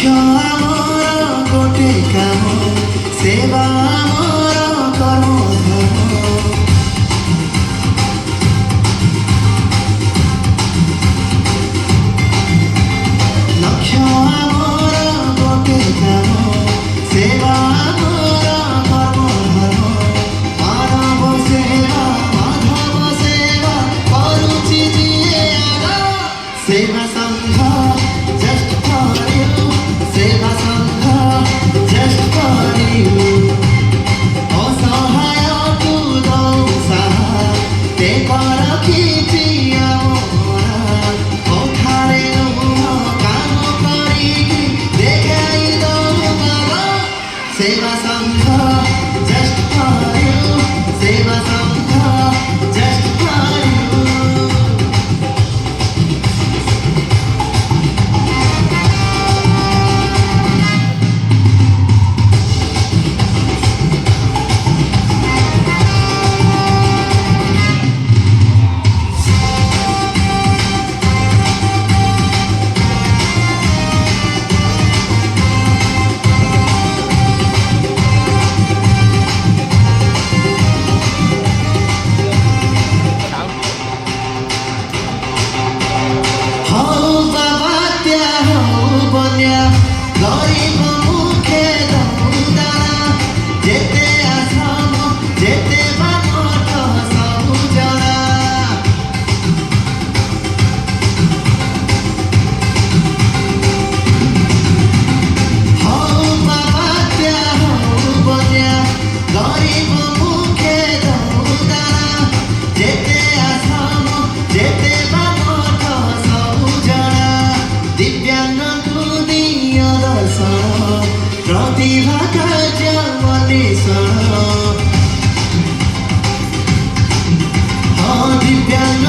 ଲକ୍ଷ୍ୟ ଆମର ଗୋଟେ କାମ, ସେବା ଆମର କର୍ମଧର୍ମ। ଲକ୍ଷ୍ୟ ଆମର ଗୋଟେ କାମ, ସେବା ଆମର କର୍ମଧର୍ମ। ମାନବ ସେବା ମାଧବ ସେବା କରୁଛି ଯିଏ ଆଗ। ସେବା ସଂଘ just for you, ସେବା ସଂଘ just for you। ଅସହାୟକୁ ଦଉ ସାହା, ଦେବ ରଖିଛି ଆମର। କଥାରେ ନୁହଁ କାମ କରିକି ଦେଖାଇ ଦଉ ବାବା। ସେବା ସଂଘ just for you, ସେବା ସଂଘ just for you। ହଉ ବାତ୍ୟା ହଉ ବନ୍ୟା, ଗରିବ ମୁଖେ ଦଉ ଦାନା। ଯେତେ ଆଶ୍ରମ ଯେତେ ବା ମଠ ସବୁ ଜଣା। ହଉ ବାତ୍ୟା ହଉ ବନ୍ୟା, ଗରିବ ମୁଖେ ଦଉ ଦାନା। ଯେତେ ଆଶ୍ରମ ଯେତେ ବା ମଠ ସବୁ ଜଣା। ଦିବ୍ୟାଙ୍ଗକୁ ଦିଅ ଦର୍ଶନ, ପ୍ରତିଭା କାର୍ଯ୍ୟ ଅନ୍ୱେଷଣ। ହଁ ଦିବ୍ୟାଙ୍ଗ